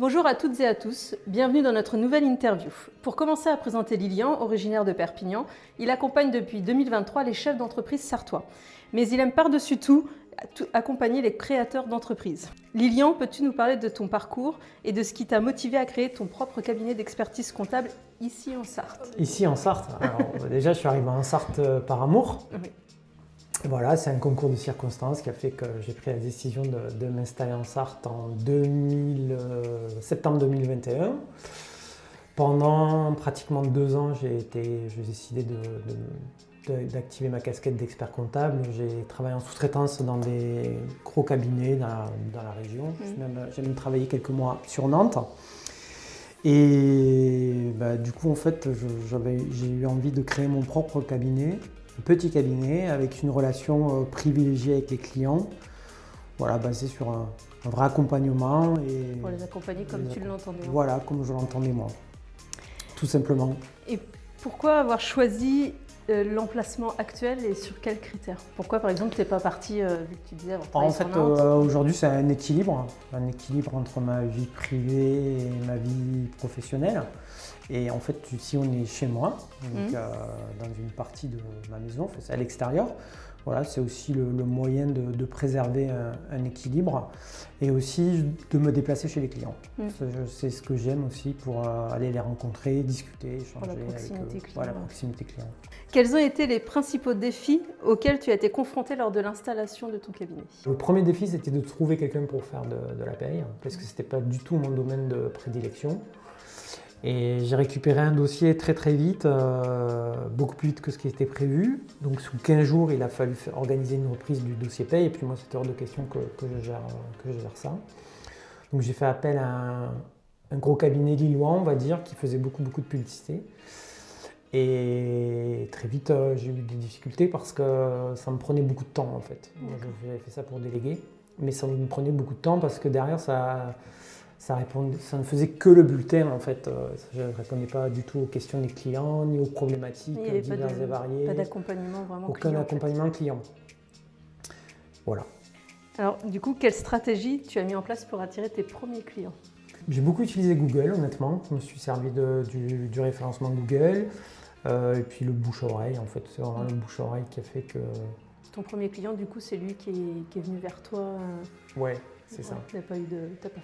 Bonjour à toutes et à tous, bienvenue dans notre nouvelle interview. Pour commencer à présenter Lilian, originaire de Perpignan, il accompagne depuis 2023 les chefs d'entreprise sartois. Mais il aime par-dessus tout accompagner les créateurs d'entreprises. Lilian, peux-tu nous parler de ton parcours et de ce qui t'a motivé à créer ton propre cabinet d'expertise comptable ici en Sarthe? Ici en Sarthe, alors, déjà je suis arrivé en Sarthe par amour. Oui. Voilà, c'est un concours de circonstances qui a fait que j'ai pris la décision de m'installer en Sarthe en septembre 2021. Pendant pratiquement 2 ans, j'ai décidé d'activer ma casquette d'expert comptable. J'ai travaillé en sous-traitance dans des gros cabinets dans la région. J'ai même travaillé quelques mois sur Nantes. Et du coup, en fait, j'ai eu envie de créer mon propre cabinet. Un petit cabinet avec une relation privilégiée avec les clients, voilà, basé sur un vrai accompagnement. Et pour les accompagner comme tu l'entendais. Voilà, comme je l'entendais moi, tout simplement. Et pourquoi avoir choisi l'emplacement actuel et sur quels critères? Pourquoi par exemple tu n'es pas parti, vu que tu disais En fait, aujourd'hui c'est un équilibre entre ma vie privée et ma vie professionnelle. Et en fait, ici on est chez moi, donc, dans une partie de ma maison, c'est à l'extérieur. Voilà, c'est aussi le moyen de préserver un équilibre et aussi de me déplacer chez les clients. C'est ce que j'aime aussi pour aller les rencontrer, discuter, échanger avec eux. Voilà, proximité client. Quels ont été les principaux défis auxquels tu as été confronté lors de l'installation de ton cabinet? Le premier défi, c'était de trouver quelqu'un pour faire de la paye, parce que ce n'était pas du tout mon domaine de prédilection. Et j'ai récupéré un dossier très très vite, beaucoup plus vite que ce qui était prévu. Donc sous 15 jours, il a fallu organiser une reprise du dossier paye. Et puis moi, c'était hors de question que je gère ça. Donc j'ai fait appel à un gros cabinet lillois, on va dire, qui faisait beaucoup de publicité. Et très vite, j'ai eu des difficultés parce que ça me prenait beaucoup de temps en fait. Moi, j'avais fait ça pour déléguer, mais ça me prenait beaucoup de temps parce que derrière, ça ne faisait que le bulletin en fait. Je ne répondais pas du tout aux questions des clients, ni aux problématiques diverses et variées. Pas d'accompagnement vraiment aucun client. Accompagnement client. Voilà. Alors du coup, quelle stratégie tu as mis en place pour attirer tes premiers clients? J'ai beaucoup utilisé Google honnêtement. Je me suis servi du référencement Google et puis le bouche-oreille en fait. C'est vraiment le bouche-oreille qui a fait que... Ton premier client du coup, c'est lui qui est venu vers toi? Ouais. C'est ça. Tu n'as pas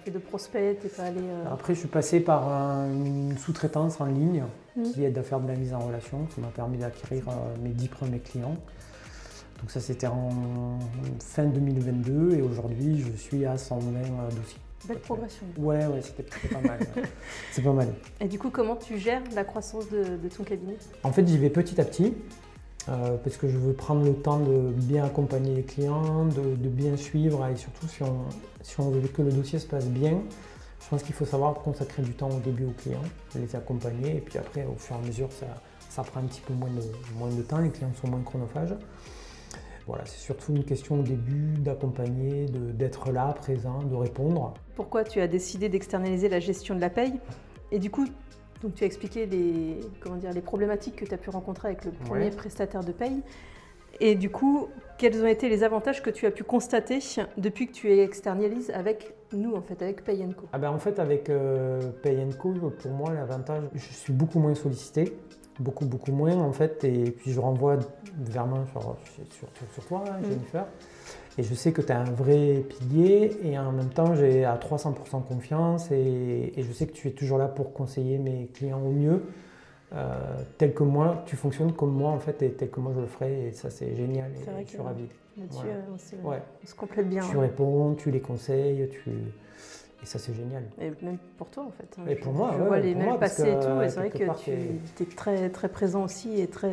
fait de prospect, tu n'es pas allé... Après, je suis passé par une sous-traitance en ligne qui aide à faire de la mise en relation. Ça m'a permis d'acquérir mes 10 premiers clients. Donc ça, c'était en fin 2022 et aujourd'hui, je suis à 120 dossiers. Belle progression. Ouais, c'était pas mal. C'est pas mal. Et du coup, comment tu gères la croissance de ton cabinet? En fait, j'y vais petit à petit. Parce que je veux prendre le temps de bien accompagner les clients, de bien suivre et surtout si on veut que le dossier se passe bien, je pense qu'il faut savoir consacrer du temps au début aux clients, les accompagner et puis après au fur et à mesure ça prend un petit peu moins de temps, les clients sont moins chronophages. Voilà, c'est surtout une question au début d'accompagner, d'être là, présent, de répondre. Pourquoi tu as décidé d'externaliser la gestion de la paye? Et du coup, donc tu as expliqué les problématiques que tu as pu rencontrer avec le premier prestataire de paye. Et du coup, quels ont été les avantages que tu as pu constater depuis que tu externalises avec nous, en fait, avec Pay & Co? En fait, avec Pay & Co, pour moi, l'avantage, je suis beaucoup moins sollicité. Beaucoup moins en fait, et puis je renvoie vers moi sur toi, Jennifer. Et je sais que tu as un vrai pilier et en même temps j'ai à 300% confiance et je sais que tu es toujours là pour conseiller mes clients au mieux, tel que moi, tu fonctionnes comme moi en fait et tel que moi je le ferai et ça c'est génial et je suis ravi. Là-dessus, on se complète bien. Tu réponds, tu les conseilles, et ça c'est génial. Et même pour toi en fait. Et pour moi, je vois les mails passer et tout, et c'est vrai que tu es très, très présent aussi et très...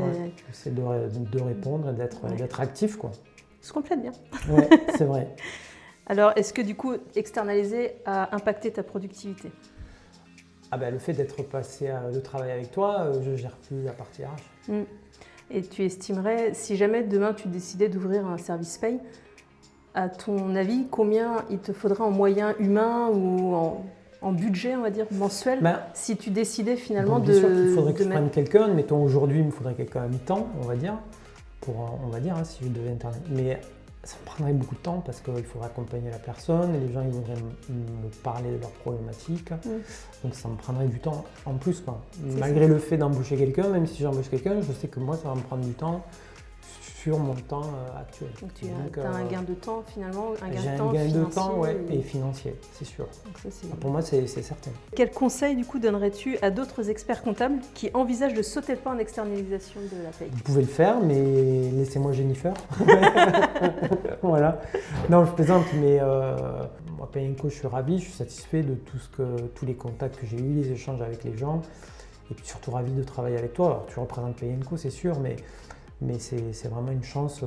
J'essaie de répondre et d'être actif quoi. On se complète bien. Ouais, c'est vrai. Alors, est-ce que du coup, externaliser a impacté ta productivité? Le fait d'être passé de travailler avec toi, je ne gère plus la partie RH. Et tu estimerais, si jamais demain tu décidais d'ouvrir un service paye, à ton avis, combien il te faudrait en moyens humains ou en budget, on va dire, mensuel, si tu décidais finalement bien sûr qu'il faudrait que je prenne quelqu'un. Mettons aujourd'hui, il me faudrait quelqu'un à mi-temps, on va dire, si je devais intervenir. Mais Ça me prendrait beaucoup de temps parce qu'il faudrait accompagner la personne, et les gens ils voudraient me parler de leurs problématiques, donc ça me prendrait du temps en plus, quoi. Malgré le fait d'embaucher quelqu'un, même si j'embauche quelqu'un, je sais que moi ça va me prendre du temps sur mon temps actuel. Donc tu as un gain de temps finalement, j'ai un gain de temps et financier, c'est sûr. Donc ça, pour moi c'est certain. Quel conseil du coup donnerais-tu à d'autres experts comptables qui envisagent de sauter le pas en externalisation de la paye? Vous pouvez le faire, mais laissez-moi Jennifer. Voilà. Non, je plaisante, mais moi, Payinco, je suis ravi, je suis satisfait de tous les contacts que j'ai eus, les échanges avec les gens, et puis surtout ravi de travailler avec toi. Alors, tu représentes Payinco, c'est sûr, mais c'est vraiment une chance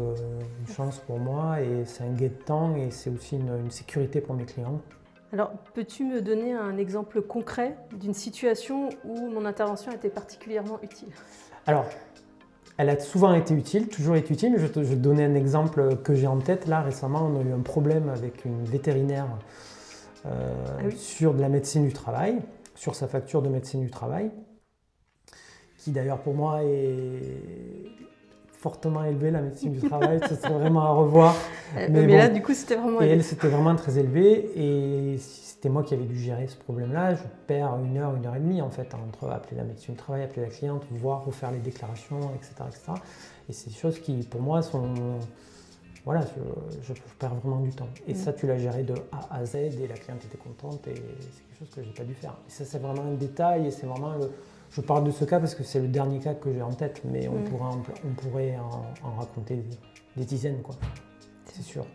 pour moi, et c'est un gain de temps, et c'est aussi une sécurité pour mes clients. Alors, peux-tu me donner un exemple concret d'une situation où mon intervention était particulièrement utile? Alors, elle a souvent été utile, toujours été utile, mais je vais te donner un exemple que j'ai en tête. Là, récemment, on a eu un problème avec une vétérinaire sur de la médecine du travail, sur sa facture de médecine du travail, qui d'ailleurs pour moi est fortement élevée, la médecine du travail, ça serait vraiment à revoir. Mais bon, là, du coup, c'était vraiment élevé. Et elle, c'était vraiment très élevé, et c'était moi qui avais dû gérer ce problème-là. Je perds 1 heure, 1 heure et demie en fait, entre appeler la médecine du travail, appeler la cliente, voir, refaire les déclarations, etc. etc. Et c'est des choses qui, pour moi, sont... Voilà, je perds vraiment du temps. Et ça, tu l'as géré de A à Z, et la cliente était contente, et c'est quelque chose que je n'ai pas dû faire. Et ça, c'est vraiment un détail, et c'est vraiment le... Je parle de ce cas parce que c'est le dernier cas que j'ai en tête, mais on pourrait en raconter des dizaines, quoi. C'est sûr.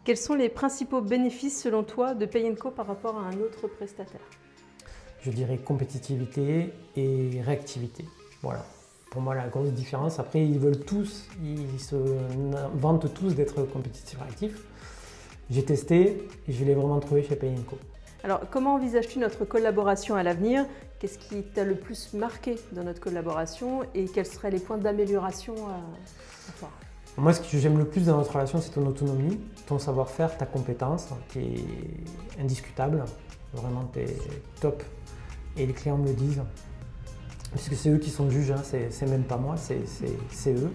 Quels sont les principaux bénéfices, selon toi, de Payinco par rapport à un autre prestataire? Je dirais compétitivité et réactivité. Voilà. Pour moi, la grosse différence. Après, ils se vantent tous d'être compétitifs et réactifs. J'ai testé et je l'ai vraiment trouvé chez Payinco. Alors, comment envisages-tu notre collaboration à l'avenir? Qu'est-ce qui t'a le plus marqué dans notre collaboration et quels seraient les points d'amélioration à voir? Moi, ce que j'aime le plus dans notre relation, c'est ton autonomie, ton savoir-faire, ta compétence, qui est indiscutable. Vraiment, tu es top. Et les clients me le disent. Puisque c'est eux qui sont juges, hein, c'est même pas moi, c'est eux.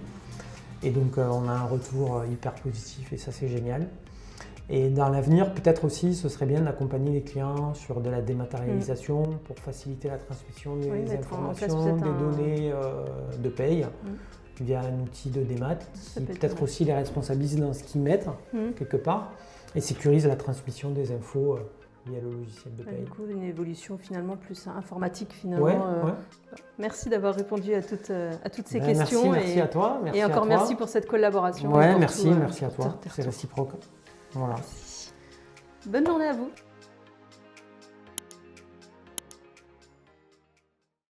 Et donc, on a un retour hyper positif, et ça, c'est génial. Et dans l'avenir, peut-être aussi, ce serait bien d'accompagner les clients sur de la dématérialisation pour faciliter la transmission des informations, des données de paye via un outil de démat qui peut-être aussi les responsabilise dans ce qu'ils mettent quelque part et sécurise la transmission des infos via le logiciel de paye. Du coup, une évolution finalement plus informatique finalement. Ouais. Merci d'avoir répondu à toutes ces questions. Merci à toi. Et encore merci pour cette collaboration. Ouais, merci à toi. C'est réciproque. Voilà. Bonne journée à vous.